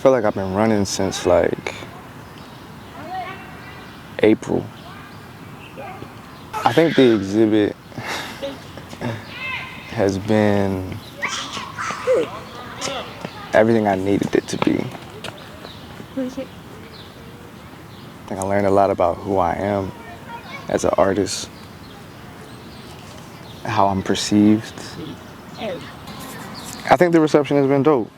feel like I've been running since like April. I think the exhibit has been everything I needed it to be. I think I learned a lot about who I am as an artist, how I'm perceived. I think the reception has been dope.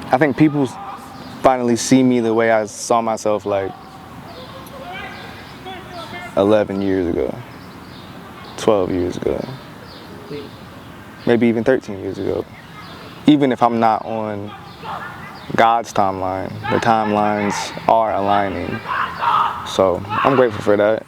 I think people finally see me the way I saw myself like 11 years ago, 12 years ago, maybe even 13 years ago. Even if I'm not on God's timeline, the timelines are aligning. So I'm grateful for that.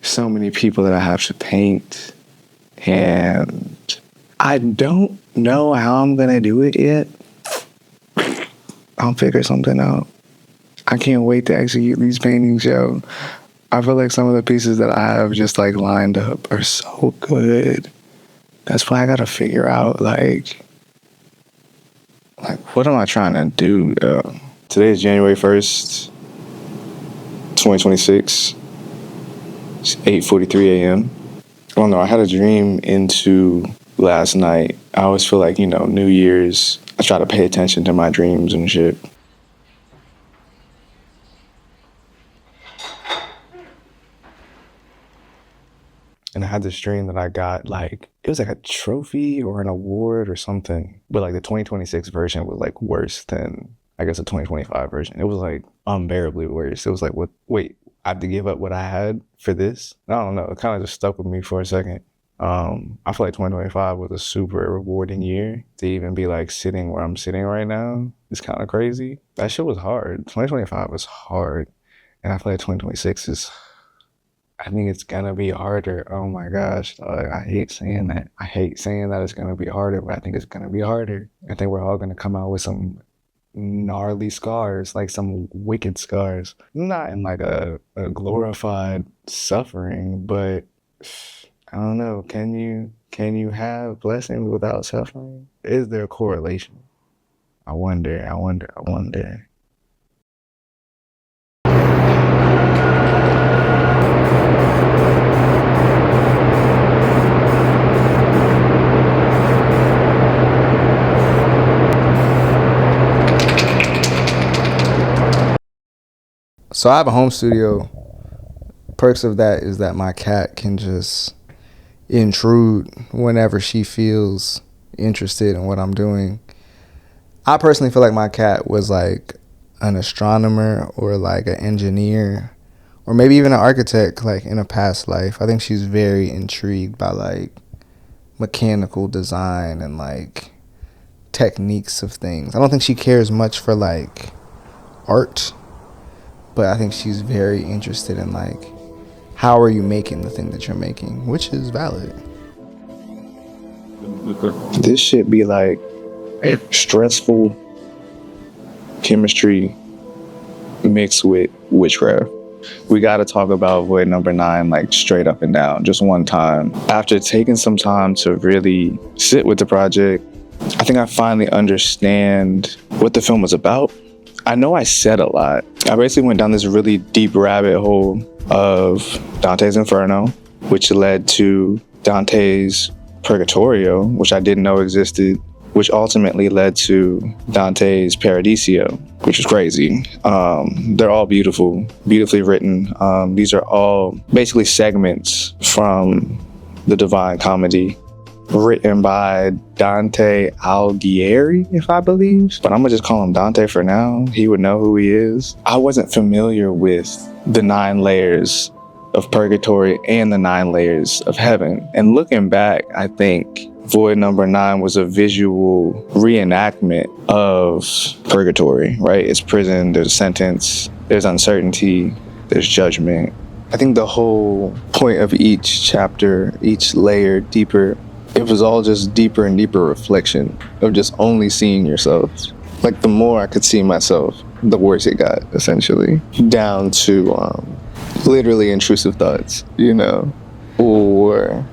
So many people that I have to paint, and I don't know how I'm gonna do it yet. I'll figure something out. I can't wait to execute these paintings, yo. I feel like some of the pieces that I have just like lined up are so good. That's why I gotta figure out like what am I trying to do, yo? Today is January 1st, 2026. It's 8:43 a.m. I don't know, I had a dream into last night. I always feel like, New Year's, I try to pay attention to my dreams and shit. And I had this dream that I got, like, it was like a trophy or an award or something. But like the 2026 version was like worse than, I guess, the 2025 version. It was like unbearably worse. It was like, what? Wait, I have to give up what I had for this? I don't know. It kind of just stuck with me for a second. I feel like 2025 was a super rewarding year. To even be like sitting where I'm sitting right now is kind of crazy. That shit was hard. 2025 was hard. And I feel like 2026 is, I think it's gonna be harder. Oh my gosh, I hate saying that. I hate saying that it's gonna be harder, but I think it's gonna be harder. I think we're all gonna come out with some gnarly scars, like some wicked scars. Not in like a glorified suffering, but I don't know. Can you have blessings without suffering? Is there a correlation? I wonder. So I have a home studio. Perks of that is that my cat can just intrude whenever she feels interested in what I'm doing. I personally feel like my cat was like an astronomer or like an engineer or maybe even an architect like in a past life. I think she's very intrigued by like mechanical design and like techniques of things. I don't think she cares much for like art, but I think she's very interested in like how are you making the thing that you're making, which is valid. This shit be like stressful chemistry mixed with witchcraft. We got to talk about Void Number 9 like straight up and down, just one time. After taking some time to really sit with the project, I think I finally understand what the film was about. I know I said a lot. I basically went down this really deep rabbit hole of Dante's Inferno, which led to Dante's Purgatorio, which I didn't know existed, which ultimately led to Dante's Paradiso, which is crazy. They're all beautiful, beautifully written. These are all basically segments from the Divine Comedy, written by Dante Alighieri, if I believe. But I'm gonna just call him Dante for now. He would know who he is. I wasn't familiar with the 9 layers of purgatory and the 9 layers of heaven. And looking back, I think Void Number 9 was a visual reenactment of purgatory, right? It's prison, there's a sentence, there's uncertainty, there's judgment. I think the whole point of each chapter, each layer deeper, it was all just deeper and deeper reflection of just only seeing yourself. Like the more I could see myself, the worse it got, essentially. Down to literally intrusive thoughts, you know? Or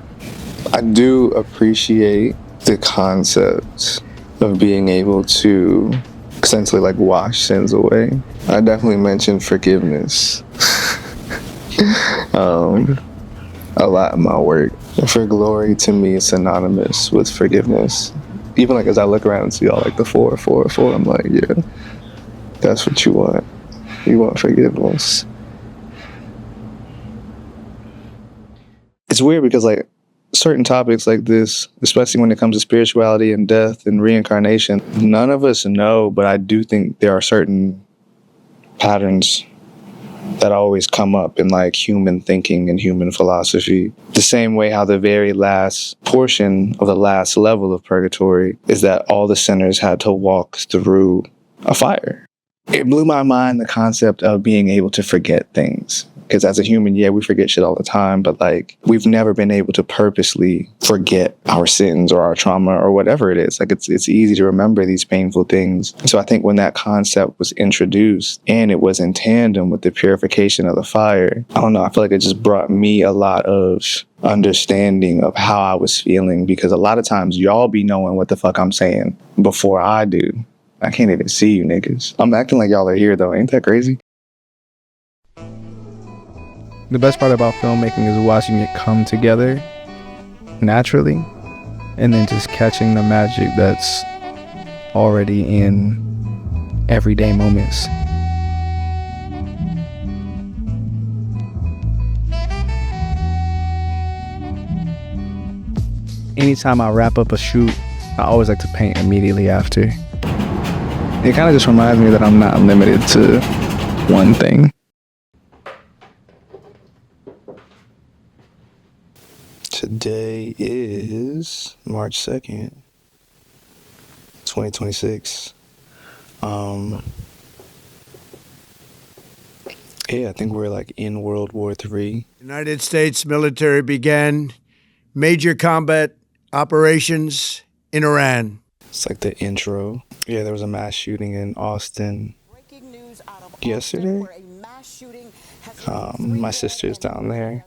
I do appreciate the concept of being able to essentially like wash sins away. I definitely mentioned forgiveness a lot in my work. For glory, to me, is synonymous with forgiveness. Even like as I look around and see all like the 4, 4, 4, I'm like, yeah, that's what you want. You want forgiveness. It's weird because like certain topics like this, especially when it comes to spirituality and death and reincarnation, none of us know, but I do think there are certain patterns that always come up in like human thinking and human philosophy. The same way how the very last portion of the last level of purgatory is that all the sinners had to walk through a fire. It blew my mind, the concept of being able to forget things. Because as a human, yeah, we forget shit all the time, but like we've never been able to purposely forget our sins or our trauma or whatever it is. Like it's easy to remember these painful things. So I think when that concept was introduced and it was in tandem with the purification of the fire, I don't know, I feel like it just brought me a lot of understanding of how I was feeling, because a lot of times y'all be knowing what the fuck I'm saying before I do. I can't even see you niggas. I'm acting like y'all are here though. Ain't that crazy? The best part about filmmaking is watching it come together naturally and then just catching the magic that's already in everyday moments. Anytime I wrap up a shoot, I always like to paint immediately after. It kind of just reminds me that I'm not limited to one thing. Today is March 2nd, 2026. Yeah, I think we're like in World War III. United States military began major combat operations in Iran. It's like the intro. Yeah, there was a mass shooting in Austin yesterday. My sister's down there.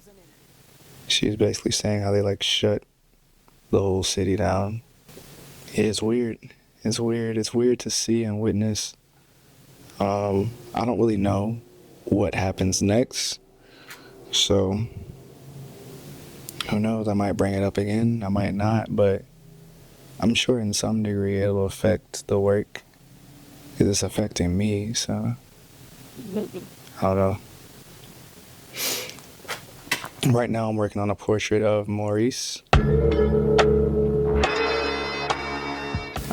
She's basically saying how they like shut the whole city down. Yeah, it's weird. It's weird. It's weird to see and witness. I don't really know what happens next. So, who knows? I might bring it up again. I might not. But I'm sure in some degree it'll affect the work. Because it's affecting me. So, I don't know. Right now I'm working on a portrait of Maurice.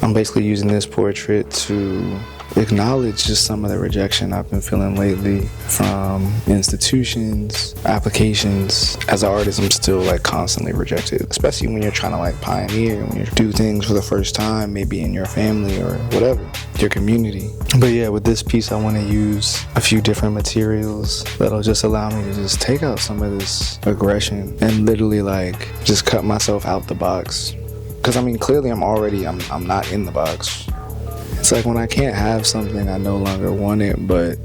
I'm basically using this portrait to acknowledge just some of the rejection I've been feeling lately from institutions, applications. As an artist, I'm still like constantly rejected, especially when you're trying to like pioneer, when you do things for the first time, maybe in your family or whatever, your community. But yeah, with this piece, I want to use a few different materials that'll just allow me to just take out some of this aggression and literally like just cut myself out the box Because I mean, clearly I'm not in the box. It's like when I can't have something, I no longer want it, but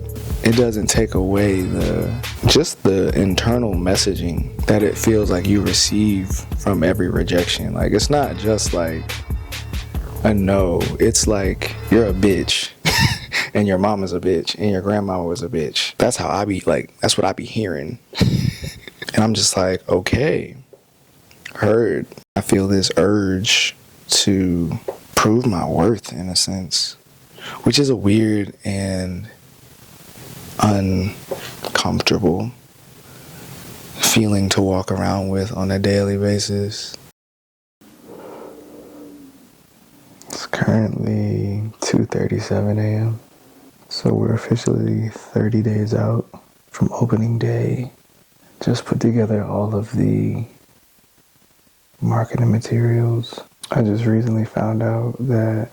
it doesn't take away the internal messaging that it feels like you receive from every rejection. Like, it's not just like a no, it's like you're a bitch and your mama's a bitch and your grandmama was a bitch. That's how I be, like, that's what I be hearing. And I'm just like, okay, heard. I feel this urge to prove my worth in a sense, which is a weird and uncomfortable feeling to walk around with on a daily basis. It's currently 2:37 a.m. So we're officially 30 days out from opening day. Just put together all of the marketing materials. I just recently found out that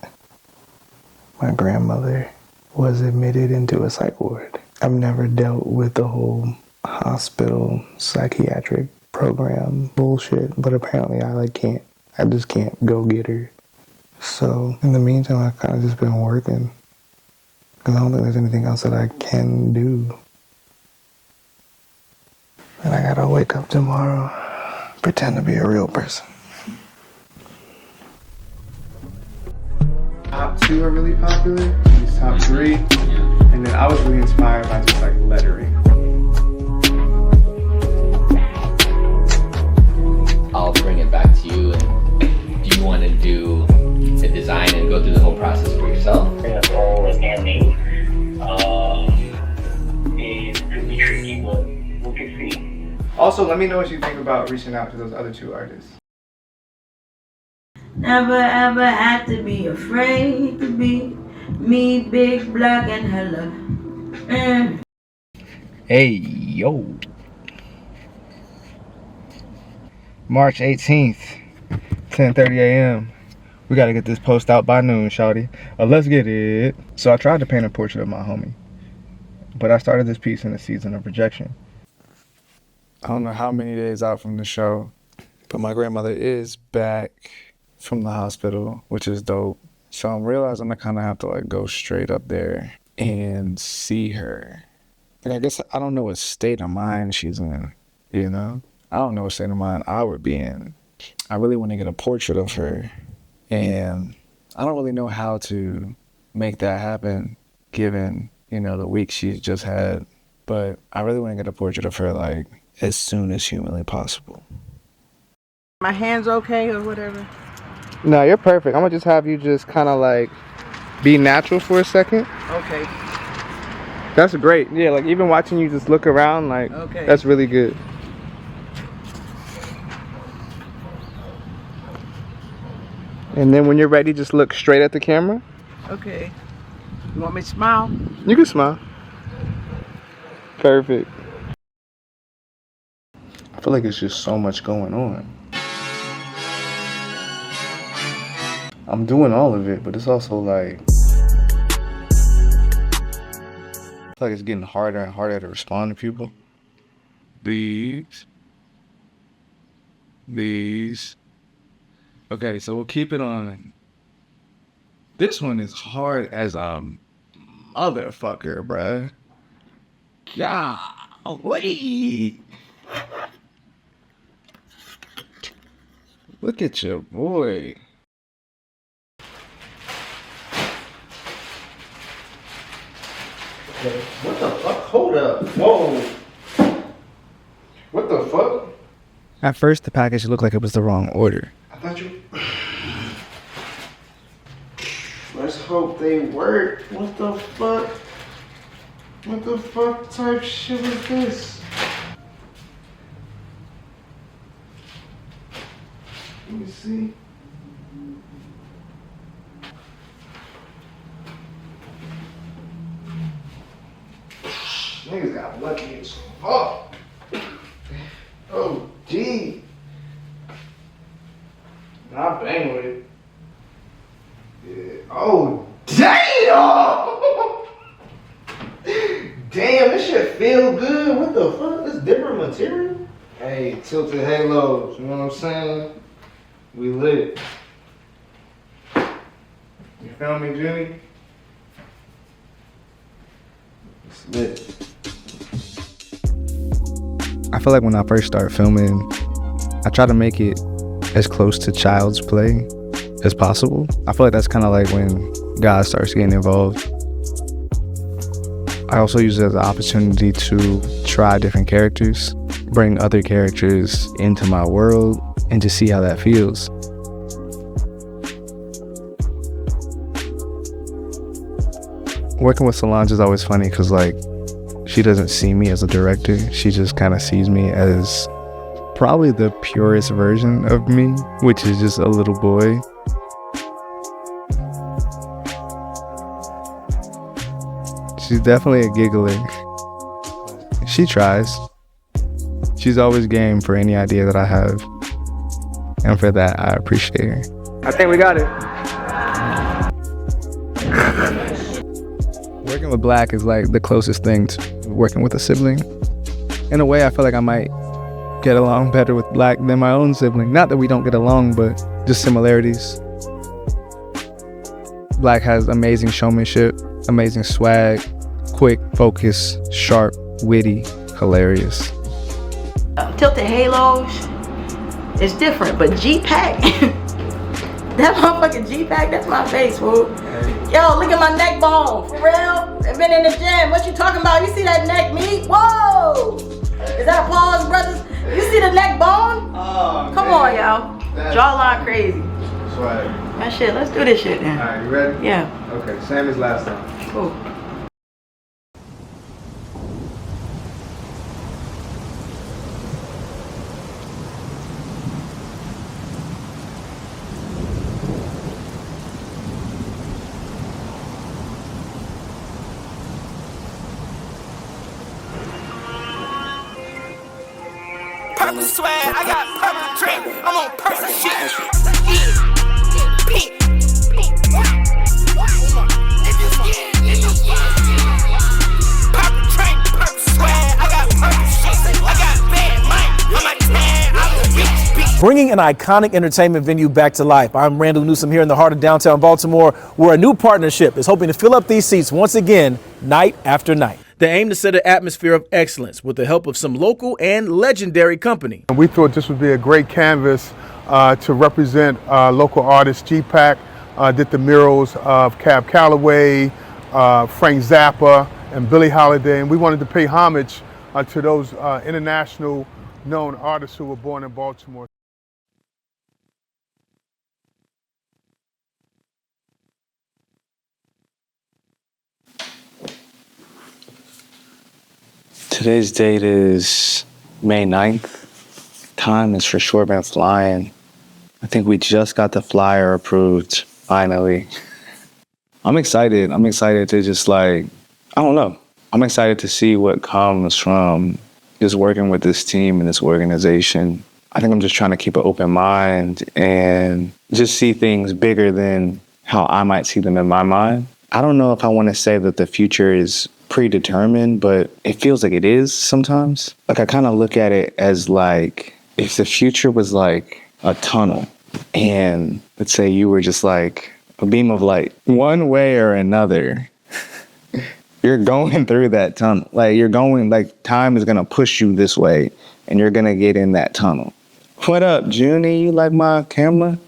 my grandmother was admitted into a psych ward. I've never dealt with the whole hospital psychiatric program bullshit, but apparently I just can't go get her. So in the meantime, I've kind of just been working because I don't think there's anything else that I can do. And I gotta wake up tomorrow, pretend to be a real person. Top 2 are really popular, these top 3, and then I was really inspired by just like lettering. I'll bring it back to you. And do you want to do the design and go through the whole process for yourself? The whole handmade is really tricky, but we can see. Also, let me know what you think about reaching out to those other 2 artists. Never ever had to be afraid to be me, big, black, and hella. Hey, yo. March 18th, 10:30 a.m. We gotta get this post out by noon, shawty. Let's get it. So I tried to paint a portrait of my homie, but I started this piece in the season of rejection. I don't know how many days out from the show, but my grandmother is back from the hospital, which is dope. So I'm realizing I kind of have to like go straight up there and see her. Like, I guess I don't know what state of mind she's in, you know? I don't know what state of mind I would be in. I really want to get a portrait of her, and I don't really know how to make that happen given, you know, the week she's just had. But I really want to get a portrait of her like as soon as humanly possible. My hand's okay or whatever? No, you're perfect. I'm gonna just have you just kind of like be natural for a second. Okay. That's great. Yeah, like even watching you just look around, like, Okay. That's really good. And then when you're ready, just look straight at the camera. Okay. You want me to smile? You can smile. Perfect. I feel like it's just so much going on. I'm doing all of it, but it's also like, I feel like it's getting harder and harder to respond to people. These. Okay, so we'll keep it on. This one is hard as a motherfucker, bruh. Yeah, wait. Look at your boy. What the fuck? Hold up. Whoa. What the fuck? At first, the package looked like it was the wrong order. I thought you... Let's hope they work. What the fuck? What the fuck type shit is this? Let me see. Niggas got lucky as fuck. Oh, gee. Not bang with it. Yeah. Oh, damn! Damn, this shit feel good. What the fuck? This different material? Hey, tilted halos, you know what I'm saying? We lit. You feel me, Jimmy? It's lit. I feel like when I first started filming, I try to make it as close to child's play as possible. I feel like that's kind of like when God starts getting involved. I also use it as an opportunity to try different characters, bring other characters into my world, and just see how that feels. Working with Solange is always funny because, like, she doesn't see me as a director. She just kind of sees me as probably the purest version of me, which is just a little boy. She's definitely a giggler. She tries. She's always game for any idea that I have. And for that, I appreciate her. I think we got it. Working with Black is like the closest thing to working with a sibling. In a way, I feel like I might get along better with Black than my own sibling. Not that we don't get along, but just similarities. Black has amazing showmanship, amazing swag, quick, focused, sharp, witty, hilarious. Tilted Halos is different, but G-Pack, that motherfucking G-Pack, that's my face, fool. Yo, look at my neck bone, for real? I've been in the gym, what you talking about? You see that neck meat? Whoa! Is that applause, brothers? You see the neck bone? Oh, come on, y'all. Jawline crazy. Swag. That shit, let's do this shit then. Alright, you ready? Yeah. Okay, same as last time. Cool. Purple swag, I got purple drink, I'm on purple shit. Purple drink, purple swag, I got purple shit. I got bad mic, I'm a tan, I'm a bitch. Bringing an iconic entertainment venue back to life. I'm Randall Newsom here in the heart of downtown Baltimore, where a new partnership is hoping to fill up these seats once again, night after night. They aim to set an atmosphere of excellence with the help of some local and legendary company. We thought this would be a great canvas to represent local artists. G-Pack did the murals of Cab Calloway, Frank Zappa, and Billie Holiday, and we wanted to pay homage to those international known artists who were born in Baltimore. Today's date is May 9th. Time is for sure been flying. I think we just got the flyer approved, finally. I'm excited. I'm excited to just I don't know. I'm excited to see what comes from just working with this team and this organization. I think I'm just trying to keep an open mind and just see things bigger than how I might see them in my mind. I don't know if I want to say that the future is predetermined, but it feels like it is sometimes. I kind of look at it as if the future was like a tunnel and let's say you were just like a beam of light, one way or another, you're going through that tunnel. You're going, time is going to push you this way and you're going to get in that tunnel. What up, Junie? You like my camera?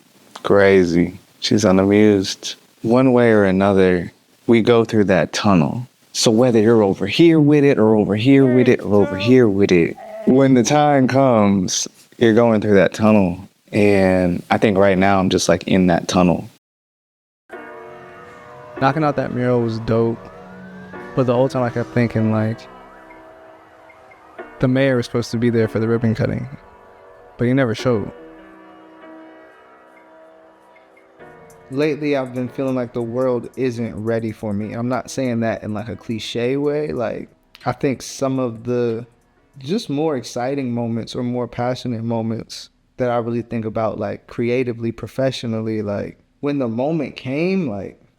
Crazy. She's unamused. One way or another, we go through that tunnel. So whether you're over here with it or over here with it or over here with it, when the time comes, you're going through that tunnel. And I think right now I'm just in that tunnel. Knocking out that mural was dope. But the whole time I kept thinking the mayor was supposed to be there for the ribbon cutting, but he never showed. Lately, I've been feeling like the world isn't ready for me. I'm not saying that in a cliche way. I think some of the just more exciting moments or more passionate moments that I really think about, creatively, professionally, when the moment came,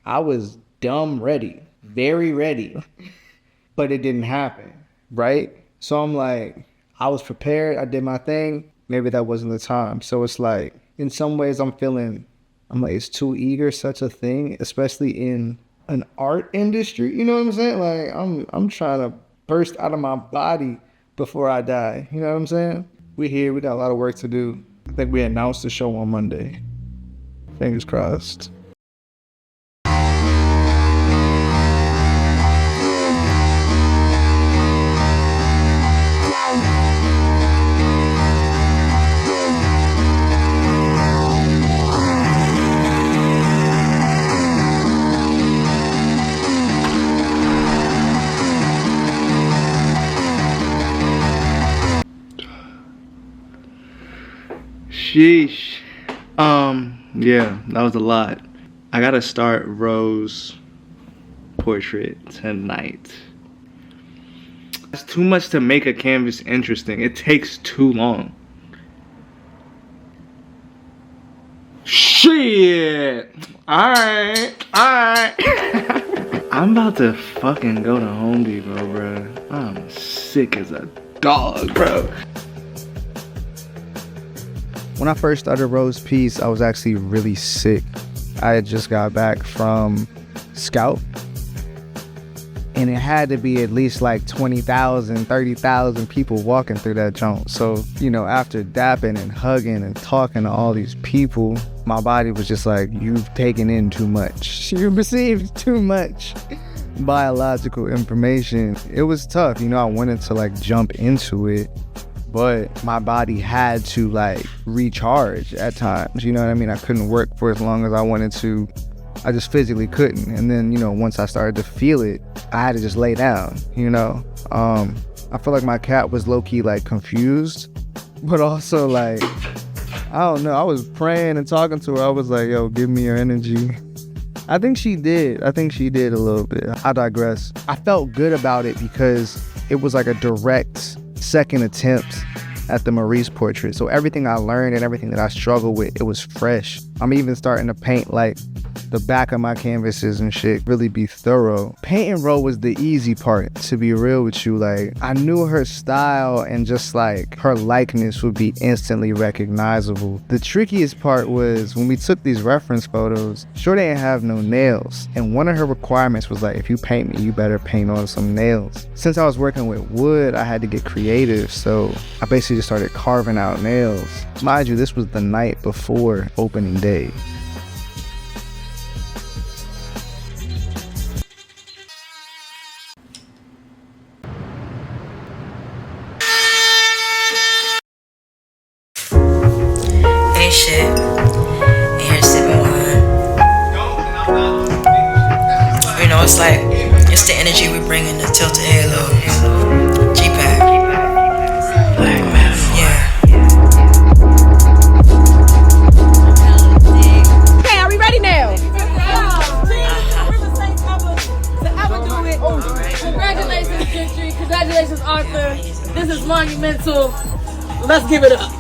I was dumb ready, very ready, but it didn't happen, right? So I'm I was prepared, I did my thing, maybe that wasn't the time. So it's in some ways I'm feeling I'm like, is too eager such a thing, especially in an art industry? You know what I'm saying? Like, I'm trying to burst out of my body before I die. You know what I'm saying? We're here. We got a lot of work to do. I think we announced the show on Monday. Fingers crossed. Sheesh. Yeah, that was a lot. I gotta start Rose portrait tonight. It's too much to make a canvas interesting. It takes too long. Shit! Alright. I'm about to fucking go to Home Depot, bro. I'm sick as a dog, bro. When I first started Rose Piece, I was actually really sick. I had just got back from Scout, and it had to be at least like 20,000, 30,000 people walking through that joint. So, you know, after dapping and hugging and talking to all these people, my body was just like, you've taken in too much. You received too much biological information. It was tough. You know, I wanted to like jump into it, but my body had to like recharge at times. You know what I mean? I couldn't work for as long as I wanted to. I just physically couldn't. And then, you know, once I started to feel it, I had to just lay down, you know? I feel like my cat was low-key like confused, but also like, I don't know. I was praying and talking to her. I was like, yo, give me your energy. I think she did a little bit. I digress. I felt good about it because it was like a direct second attempt at the Maurice portrait. So everything I learned and everything that I struggled with, it was fresh. I'm even starting to paint like the back of my canvases and shit, really be thorough. Paint and roll was the easy part, to be real with you. Like, I knew her style and just like her likeness would be instantly recognizable. The trickiest part was when we took these reference photos, Shorty didn't have no nails. And one of her requirements was like, if you paint me, you better paint on some nails. Since I was working with wood, I had to get creative. So I basically just started carving out nails. Mind you, this was the night before opening day. Ain't shit. And here sipping wine. You know, it's like, it's the energy we bring in the Tilted Halo. G-Pack. Yeah. Okay, are we ready now? Congratulations, Gentry. Congratulations, Arthur. This is monumental. Let's give it up.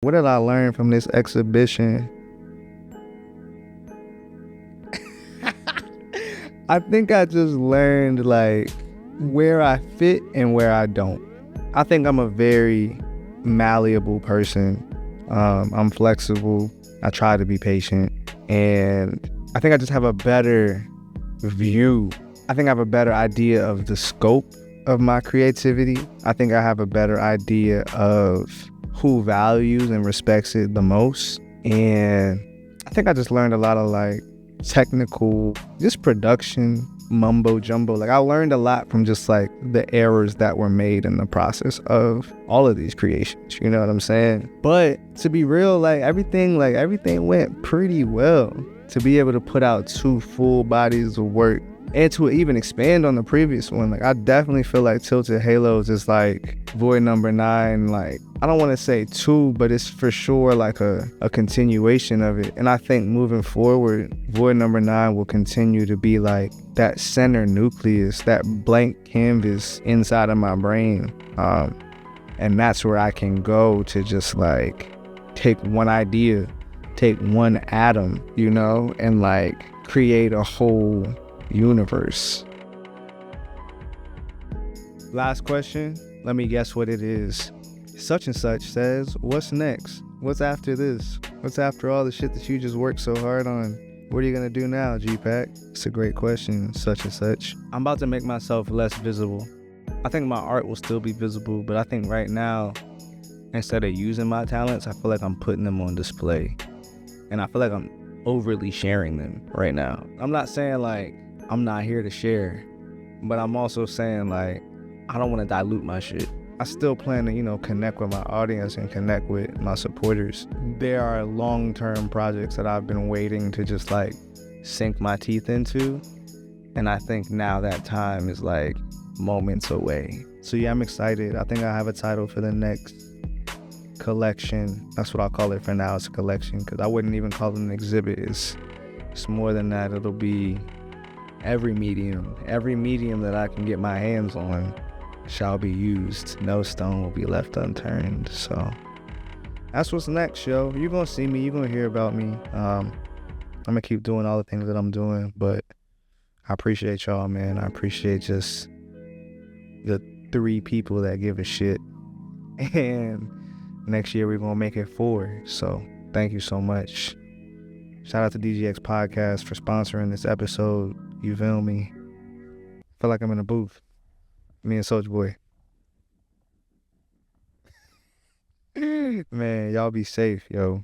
What did I learn from this exhibition? I think I just learned like where I fit and where I don't. I think I'm a very malleable person. I'm flexible. I try to be patient. And I think I just have a better view. I think I have a better idea of the scope of my creativity. I think I have a better idea of who values and respects it the most. And I think I just learned a lot of like technical, just production, mumbo jumbo. Like I learned a lot from just like the errors that were made in the process of all of these creations. You know what I'm saying? But to be real, like everything went pretty well. To be able to put out 2 full bodies of work and to even expand on the previous one, like I definitely feel like Tilted Halos is like Void Number 9. Like I don't want to say 2, but it's for sure like a continuation of it. And I think moving forward, Void Number 9 will continue to be like that center nucleus, that blank canvas inside of my brain. And that's where I can go to just like take one idea, take one atom, you know, and like create a whole universe. Last question. Let me guess what it is. Such and such says, what's next? What's after this? What's after all the shit that you just worked so hard on? What are you gonna do now, G-Pack? It's a great question, such and such. I'm about to make myself less visible. I think my art will still be visible, but I think right now, instead of using my talents, I feel like I'm putting them on display. And I feel like I'm overly sharing them right now. I'm not saying like I'm not here to share, but I'm also saying like I don't want to dilute my shit. I still plan to, connect with my audience and connect with my supporters. There are long-term projects that I've been waiting to just like sink my teeth into. And I think now that time is like moments away. So yeah, I'm excited. I think I have a title for the next collection. That's what I'll call it for now. It's a collection, because I wouldn't even call it an exhibit. It's more than that. It'll be every medium that I can get my hands on shall be used. No stone will be left unturned. So that's what's next, yo. You're gonna see me, you're gonna hear about me. I'm gonna keep doing all the things that I'm doing, but I appreciate y'all, man. I appreciate just the 3 people that give a shit. And next year we're gonna make it 4. So thank you so much. Shout out to DGX Podcast for sponsoring this episode. You feel me? Feel like I'm in a booth. Me and Soulja Boy. Man, y'all be safe, yo.